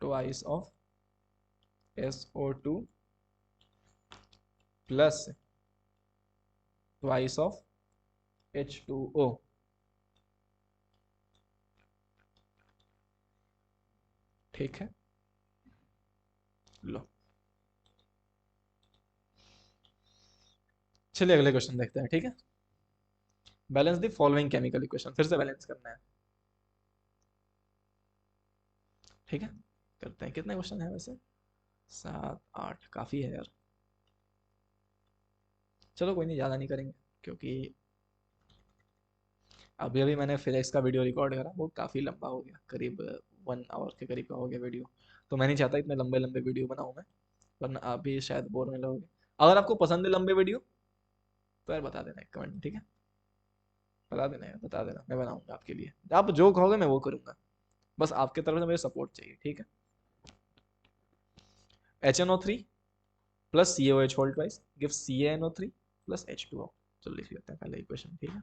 twice of SO2 plus twice of H2O। ठीक है, लो चलिए अगले क्वेश्चन देखते हैं, ठीक है। Balance the following chemical equation, फिर से बैलेंस करना है, ठीक है। करते हैं, कितने क्वेश्चन है वैसे, 7 8, काफी है यार। चलो कोई नहीं, ज़्यादा नहीं करेंगे, क्योंकि अभी अभी मैंने फिजिक्स का वीडियो रिकॉर्ड करा, वो काफ़ी लंबा हो गया, करीब 1 आवर के करीब का हो गया वीडियो। तो मैं नहीं चाहता इतने लंबे लंबे वीडियो बनाऊँ मैं, वरना आप भी शायद बोर होने लगोगे। अगर आपको पसंद है लंबे वीडियो तो यार बता देना एक कमेंट में, ठीक है। बता देना यार, बता देना, मैं बनाऊंगा आपके लिए, आप जो कहोगे मैं वो करूंगा, बस आपके तरफ से मुझे सपोर्ट चाहिए, ठीक है। HNO3 plus CaOH whole twice give CaNO3 plus H2O। चलो लिख लेते हैं पहले इक्वेशन, ठीक है।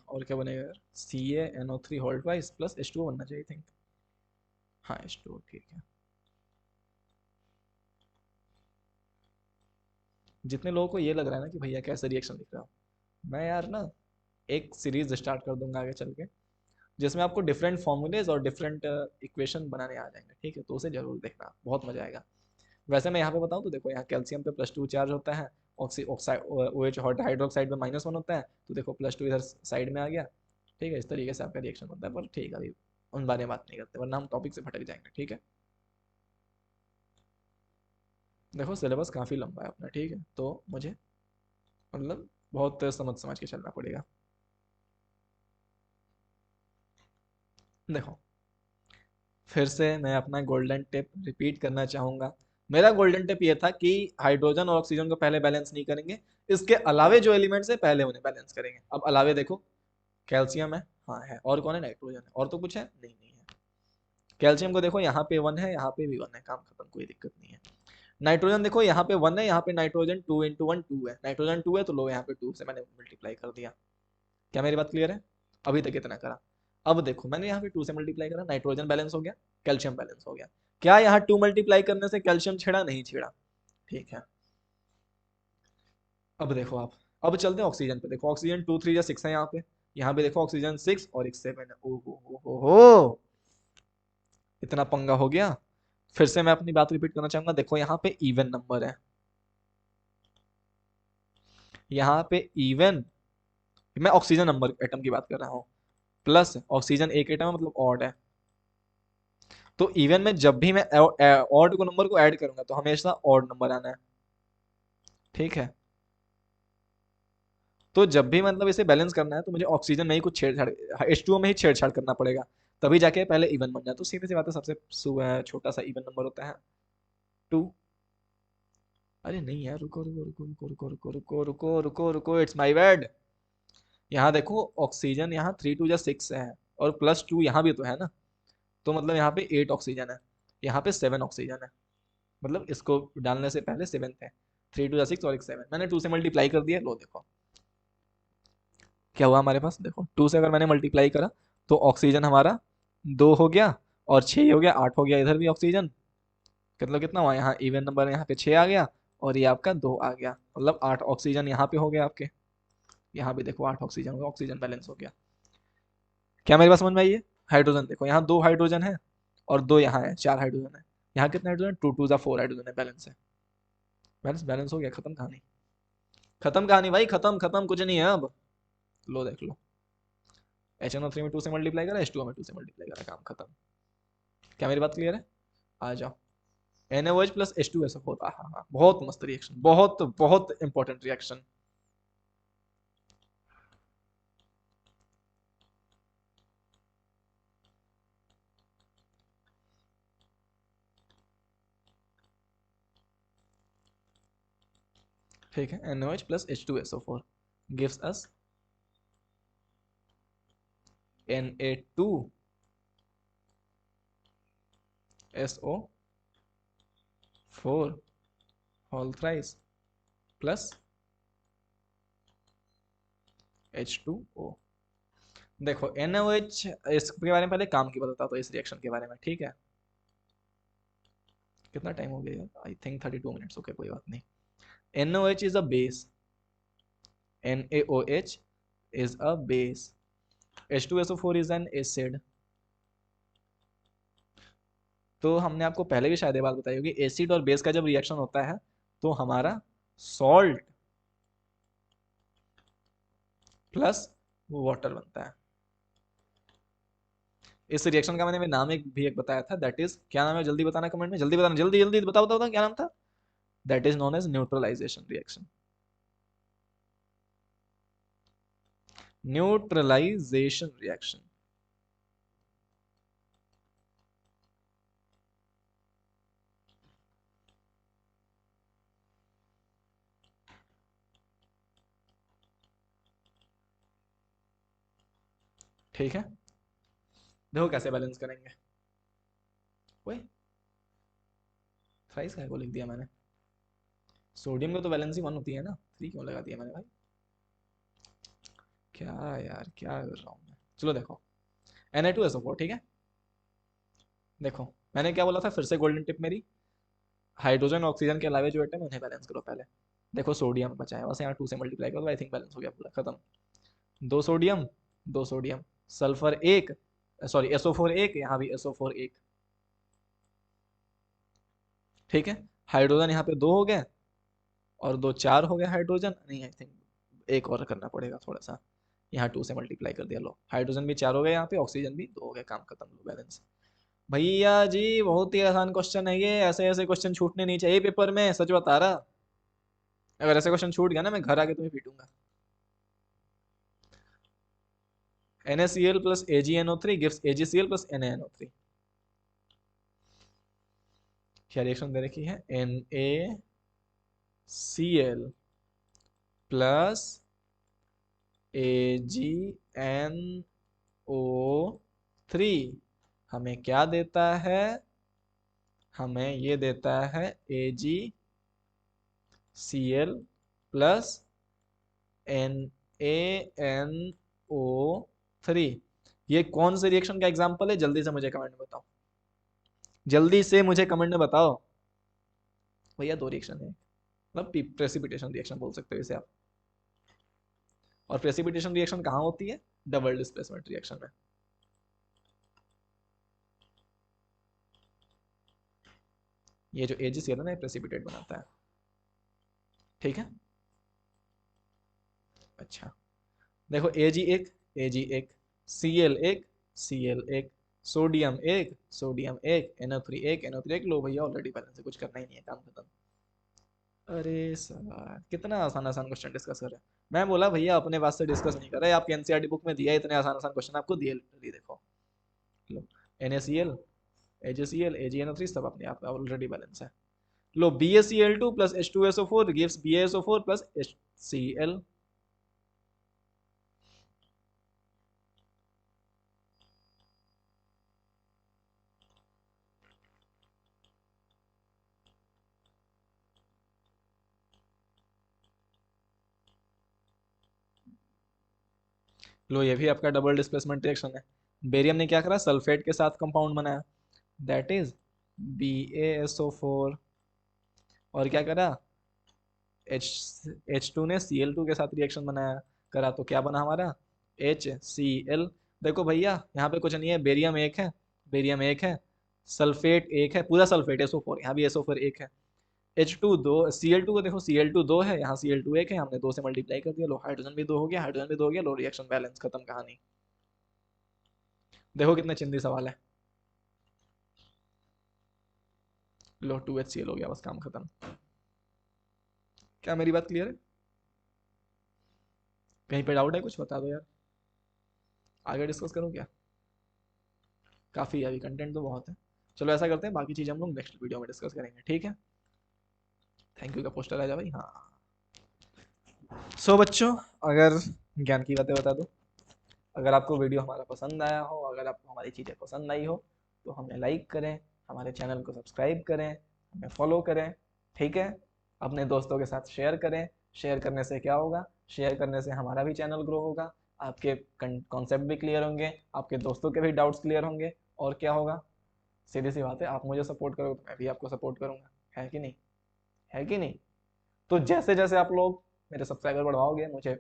और क्या बनेगा यार, CaNO3 whole twice plus H2O बनना चाहिए थिंक, हाँ H2O, ठीक है। जितने लोगों को ये लग रहा है ना कि भैया कैसे रिएक्शन लिख रहा हूँ, मैं यार ना एक सीरीज स्टार्ट कर दूंगा आगे चल के, जिसमें आपको डिफरेंट फॉर्मूलेज और डिफरेंट इक्वेशन बनाने आ जाएंगे, ठीक है। तो उसे जरूर देखना, बहुत मजा आएगा। वैसे मैं यहाँ पे बताऊँ तो देखो, यहाँ कैल्शियम पे +2 चार्ज होता है, ऑक्सी ऑक्साइड OH हाइड्रोक्साइड में -1 होता है, तो देखो +2 इधर साइड में आ गया, ठीक है। इस तरीके से आपका रिएक्शन होता है, पर ठीक है अभी उन बारे में बात नहीं करते, वरना हम टॉपिक से भटक जाएंगे, ठीक है। देखो सिलेबस काफ़ी लंबा है अपना, ठीक है, तो मुझे मतलब बहुत समझ समझ के चलना पड़ेगा। देखो फिर से मैं अपना गोल्डन टिप रिपीट करना चाहूँगा। मेरा गोल्डन टिप ये था कि हाइड्रोजन और ऑक्सीजन को पहले बैलेंस नहीं करेंगे, इसके अलावे जो एलिमेंट्स है पहले उन्हें बैलेंस करेंगे। अब अलावे देखो, कैल्शियम है, हाँ है, और कौन है, नाइट्रोजन है, और तो कुछ है नहीं, नहीं है। कैल्शियम को देखो यहाँ पे 1 है, यहाँ पे भी 1 है, काम खत्म, कोई दिक्कत नहीं है। नाइट्रोजन देखो यहाँ पे 1 है, यहाँ पे नाइट्रोजन 2 × 1 2 है, नाइट्रोजन 2 है तो लो यहाँ पे 2 से मैंने मल्टीप्लाई कर दिया। क्या मेरी बात क्लियर है, अभी तक इतना करा। अब देखो मैंने यहाँ पे 2 से मल्टीप्लाई करा, नाइट्रोजन बैलेंस हो गया, कैल्शियम बैलेंस हो गया। क्या यहाँ 2 मल्टीप्लाई करने से कैल्शियम छेड़ा, नहीं छेड़ा, ठीक है। अब देखो आप, अब चलते हैं ऑक्सीजन पे। देखो ऑक्सीजन 2 3 या 6 है यहाँ पे भी देखो ऑक्सीजन 6 और एक 7 है। ओ हो, इतना पंगा हो गया। फिर से मैं अपनी बात रिपीट करना चाहूंगा, देखो यहाँ पे इवन नंबर है, यहाँ पे इवन, मैं ऑक्सीजन नंबर एटम की बात कर रहा हूँ, प्लस ऑक्सीजन एक एटम है मतलब ऑड है। तो इवन में जब भी मैं ऑड को नंबर को ऐड करूंगा तो हमेशा ऑड नंबर आना है, ठीक है। तो जब भी मतलब इसे बैलेंस करना है तो मुझे ऑक्सीजन में ही कुछ छेड़छाड़, H2O में ही छेड़छाड़ करना पड़ेगा, तभी जाके पहले इवन बन जाए। तो सीधी सी बात है, सबसे छोटा सा इवन नंबर होता है 2। अरे नहीं यार, रुको रुको रुको रुको रुको रुको रुको रुको रुको रुको, इट्स माय बैड। यहाँ देखो ऑक्सीजन यहाँ 3 2 जा 6 है, और +2 यहाँ भी तो है ना, तो मतलब यहाँ पे 8 ऑक्सीजन है, यहाँ पे 7 ऑक्सीजन है, मतलब इसको डालने से पहले 7 थे। 3 2 जा 6 और एक 7, मैंने 2 से मल्टीप्लाई कर दिया, लो देखो क्या हुआ हमारे पास। देखो 2 से अगर मैंने मल्टीप्लाई करा तो ऑक्सीजन हमारा 2 हो गया, और 6 हो गया, 8 हो गया, इधर भी ऑक्सीजन, मतलब कितना हुआ, यहाँ इवन नंबर यहाँ पे 6 आ गया, और ये आपका 2 आ गया, मतलब 8 ऑक्सीजन यहाँ पे हो गया आपके। यहाँ भी देखो 8 ऑक्सीजन हो गया, ऑक्सीजन बैलेंस हो गया। क्या मेरी बात समझ में आई है? हाइड्रोजन देखो, यहाँ 2 हाइड्रोजन है, और 2 यहाँ है, 4 हाइड्रोजन है। यहाँ कितने हाइड्रोजन, 2 2 जा 4 हाइड्रोजन है, बैलेंस है। बैलेंस बैलेंस हो गया, खत्म कहानी। खत्म कहानी भाई, खत्म खत्म, कुछ नहीं है अब। लो देख लो, HNO3 में 2 से मल्टीप्लाई करा, H2O में 2 से मल्टीप्लाई करा, काम खत्म। क्या मेरी बात क्लियर है? आ जाओ। NaOH प्लस H2SO4, हाँ हाँ, बहुत मस्त रिएक्शन, बहुत बहुत इंपॉर्टेंट रिएक्शन। ठीक है, NaOH plus H2SO4 gives us Na2SO4 whole thrice plus H2O। देखो NaOH, इसके बारे में पहले काम की बताता तो इस रिएक्शन के बारे में, ठीक है। कितना टाइम हो गया, आई थिंक 32 मिनट्स, ओके कोई बात नहीं। NaOH is a base, NaOH is a base, H2SO4 is an acid। तो हमने आपको पहले भी शायद ये बात बताई होगी, एसिड और बेस का जब रिएक्शन होता है तो हमारा सॉल्ट प्लस वाटर बनता है। इस रिएक्शन का मैंने नाम एक बताया था, दैट इज, क्या नाम है जल्दी बताना कमेंट में, जल्दी बताना, जल्दी जल्दी बताओ बताओ, क्या नाम था? That is known as neutralisation reaction. Neutralisation reaction. ठीक है, देखो कैसे बैलेंस करेंगे। वही थ्राइस को लिख दिया मैंने, सोडियम को तो वैलेंसी 1 होती है ना, 3 क्यों लगा दिया मैंने भाई? क्या यार, क्या कर रहा हूँ मैं। चलो देखो, Na2SO4, ठीक है। देखो मैंने क्या बोला था, फिर से गोल्डन टिप मेरी, हाइड्रोजन ऑक्सीजन के अलावा जो एटम है उन्हें बैलेंस करो पहले। देखो सोडियम बचा है, बस यहाँ 2 से मल्टीप्लाई करो, आई थिंक बैलेंस हो गया पूरा, खत्म। 2 सोडियम, 2 सोडियम, सल्फर एक, सॉरी SO4 एक, यहाँ भी SO4 एक, ठीक है। हाइड्रोजन यहाँ पे 2 हो गए, और 2 4 हो गए हाइड्रोजन, नहीं आई थिंक एक और करना पड़ेगा थोड़ा सा, यहाँ 2 से मल्टीप्लाई कर दिया, लो हाइड्रोजन भी 4 हो गए, यहाँ पे ऑक्सीजन भी 2 हो गए, काम खत्म, लो बैलेंस। भैया जी बहुत ही आसान क्वेश्चन है ये, ऐसे ऐसे क्वेश्चन छूटने नहीं चाहिए पेपर में, सच बता रहा। अगर ऐसे क्वेश्चन छूट गया ना, मैं घर आके तुम्हें पीटूंगा। NaCl plus AgNO3 gives AgCl plus NaNO3। क्या रिएक्शन दे रखी है, NaCl प्लस AgNO3 हमें क्या देता है, हमें ये देता है AgCl प्लस NaNO3। ये कौन से रिएक्शन का एग्जांपल है, जल्दी से मुझे कमेंट में बताओ, जल्दी से मुझे कमेंट में बताओ। भैया 2 रिएक्शन है, मतलब प्रेसिपिटेशन रिएक्शन बोल सकते हो इसे आप। और प्रेसिपिटेशन रिएक्शन कहाँ होती है, डबल डिस्प्लेसमेंट रिएक्शन में। ये जो AgCl है ना, ये प्रेसिपिटेट बनाता है, ठीक है। अच्छा, देखो Ag1 Ag1, Cl1 Cl1, sodium 1 sodium 1, NO3 1 NO3 1। लो भैया ऑलरेडी बैलेंस है, कुछ करना ही नहीं है, काम खत्म। अरे सर कितना आसान आसान क्वेश्चन डिस्कस कर रहे हैं। मैं बोला भैया अपने वास्ते से डिस्कस नहीं कर रहे, आपके एनसीईआरटी बुक में दिया है, इतने आसान आसान क्वेश्चन आपको दिए लिटरली, देखो। लो NaCl AgCl AgNO3 सब अपने आप ऑलरेडी बैलेंस है। लो BaCl2 plus H2SO4 gives BaSO4 plus HCl। लो ये भी आपका डबल डिस्प्लेसमेंट रिएक्शन है। बेरियम ने क्या करा, सल्फेट के साथ कंपाउंड बनाया, दैट इज BaSO4, और क्या करा, H2 ने Cl2 के साथ रिएक्शन बनाया, करा तो क्या बना हमारा, HCl। देखो भैया यहाँ पे कुछ नहीं है, बेरियम एक है, सल्फेट एक है, पूरा सल्फेट SO4, यहाँ भी SO4 एक है, H2 दो, Cl2 को देखो Cl2 दो है, यहाँ Cl2 एक है, हमने दो से मल्टीप्लाई कर दिया, लो हाइड्रोजन भी दो हो गया, हाइड्रोजन भी दो हो गया, लो रिएक्शन बैलेंस, खत्म कहानी। देखो कितने चिंदी सवाल है। लो 2HCl हो गया, बस काम खत्म। क्या मेरी बात क्लियर है? कहीं पे डाउट है, कुछ बता दो यार, आगे डिस्कस करूँ क्या? काफ़ी है अभी, कंटेंट तो बहुत है। चलो ऐसा करते हैं, बाकी चीज़ हम लोग नेक्स्ट वीडियो में डिस्कस करेंगे, ठीक है। थैंक यू का पोस्टर आ जा भाई, हाँ। सो बच्चों, अगर ज्ञान की बातें बता दो, अगर आपको वीडियो हमारा पसंद आया हो, अगर आपको हमारी चीज़ें पसंद आई हो, तो हमें लाइक करें, हमारे चैनल को सब्सक्राइब करें, हमें फॉलो करें, ठीक है। अपने दोस्तों के साथ शेयर करें, शेयर करने से क्या होगा, शेयर करने से हमारा भी चैनल ग्रो होगा, आपके कॉन्सेप्ट भी क्लियर होंगे, आपके दोस्तों के भी डाउट्स क्लियर होंगे, और क्या होगा, सीधी सी बात है, आप मुझे सपोर्ट करोगे तो मैं भी आपको सपोर्ट करूंगा, है कि नहीं, है कि नहीं। तो जैसे जैसे आप लोग मेरे सब्सक्राइबर बढ़वाओगे, मुझे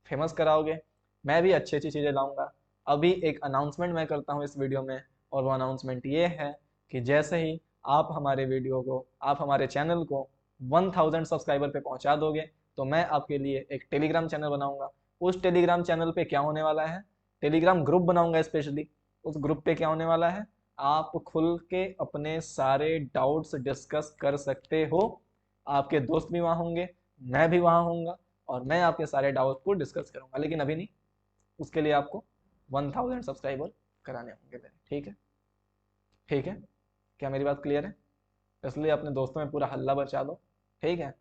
फेमस कराओगे, मैं भी अच्छी अच्छी चीज़ें लाऊंगा। अभी एक अनाउंसमेंट मैं करता हूँ इस वीडियो में, और वो अनाउंसमेंट ये है कि जैसे ही आप हमारे वीडियो को, आप हमारे चैनल को 1000 सब्सक्राइबर पे पहुंचा दोगे, तो मैं आपके लिए एक टेलीग्राम चैनल बनाऊंगा। उस टेलीग्राम चैनल पे क्या होने वाला है, टेलीग्राम ग्रुप बनाऊंगा स्पेशली। उस ग्रुप पे क्या होने वाला है, आप खुल के अपने सारे डाउट्स डिस्कस कर सकते हो, आपके दोस्त भी वहाँ होंगे, मैं भी वहाँ होऊंगा, और मैं आपके सारे डाउट को डिस्कस करूंगा, लेकिन अभी नहीं, उसके लिए आपको 1000 सब्सक्राइबर कराने होंगे मेरे, ठीक है, ठीक है। क्या मेरी बात क्लियर है? इसलिए अपने दोस्तों में पूरा हल्ला बचा दो, ठीक है,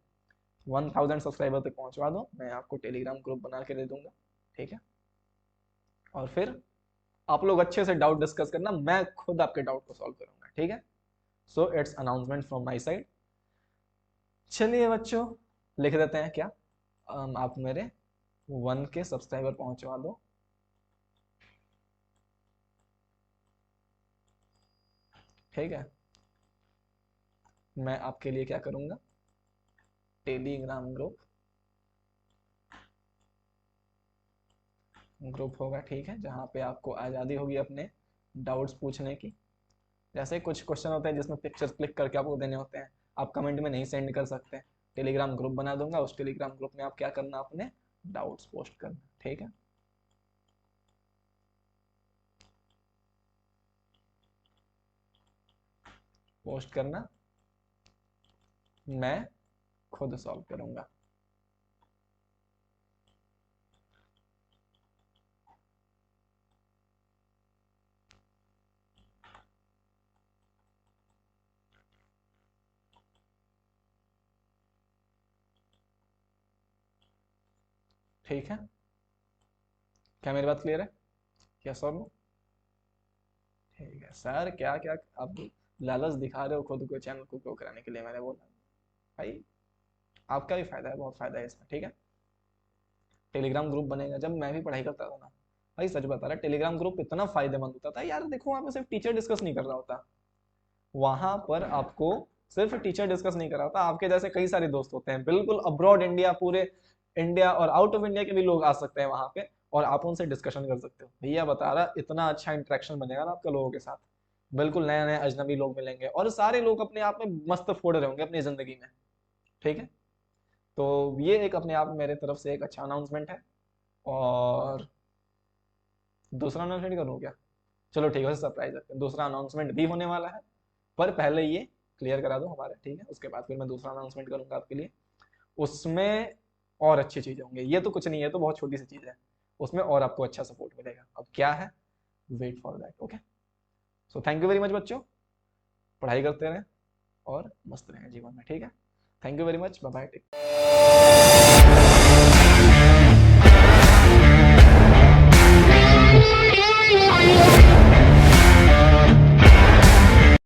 1000 सब्सक्राइबर तक पहुंचवा दो, मैं आपको टेलीग्राम ग्रुप बना के दे दूंगा, ठीक है। और फिर आप लोग अच्छे से डाउट डिस्कस करना, मैं खुद आपके डाउट को सॉल्व करूंगा, ठीक है। So it's announcement from my side. चलिए बच्चों, लिख देते हैं क्या, आप मेरे 1K सब्सक्राइबर पहुंचवा दो, ठीक है। मैं आपके लिए क्या करूंगा, टेलीग्राम ग्रुप, ग्रुप होगा, ठीक है, जहाँ पे आपको आज़ादी होगी अपने डाउट्स पूछने की। जैसे कुछ क्वेश्चन होते हैं जिसमें पिक्चर्स क्लिक करके आपको देने होते हैं, आप कमेंट में नहीं सेंड कर सकते, टेलीग्राम ग्रुप बना दूंगा, उस टेलीग्राम ग्रुप में आप क्या करना, अपने डाउट्स पोस्ट करना, ठीक है। पोस्ट करना, मैं खुद सॉल्व करूंगा, ठीक है। क्या मेरी बात क्लियर है? यस और नो? ठीक है सर, क्या क्या आप लालच दिखा रहे हो खुद को चैनल को ग्रो कराने के लिए, मैंने बोला भाई आपका भी फायदा है, बहुत फायदा है इसमें, ठीक है। टेलीग्राम ग्रुप बनेगा, जब मैं भी पढ़ाई करता था ना भाई, सच बता रहा, टेलीग्राम ग्रुप इतना फायदेमंद होता था यार, देखो वहाँ पे सिर्फ टीचर डिस्कस नहीं कर रहा होता, वहां पर आपको सिर्फ टीचर डिस्कस नहीं कर रहा होता, आपके जैसे कई सारे दोस्त होते हैं बिल्कुल अब्रॉड इंडिया, पूरे इंडिया और आउट ऑफ इंडिया के भी लोग आ सकते हैं वहां पे, और आप उनसे डिस्कशन कर सकते हो। भैया बता रहा, इतना अच्छा इंटरेक्शन बनेगा ना आपका लोगों के साथ, बिल्कुल नए नए अजनबी लोग मिलेंगे और सारे लोग अपने आप में मस्त फोड़ रहे होंगे अपनी जिंदगी में, ठीक है। तो ये एक अपने आप में मेरे तरफ से एक अच्छा अनाउंसमेंट है। और दूसरा अनाउंसमेंट करूँ क्या? चलो ठीक है, सरप्राइज रखते हैं, दूसरा अनाउंसमेंट भी होने वाला है। पर पहले ये क्लियर करा दो हमारे, ठीक है, उसके बाद फिर मैं दूसरा अनाउंसमेंट करूंगा आपके लिए। उसमें और अच्छी चीजें होंगी, ये तो कुछ नहीं है, तो बहुत छोटी सी चीज है, उसमें और आपको अच्छा सपोर्ट मिलेगा। अब क्या है, wait for that, okay. So thank you very much बच्चों, पढ़ाई करते रहें और मस्त रहें जीवन में, ठीक है। Thank you very much, bye bye.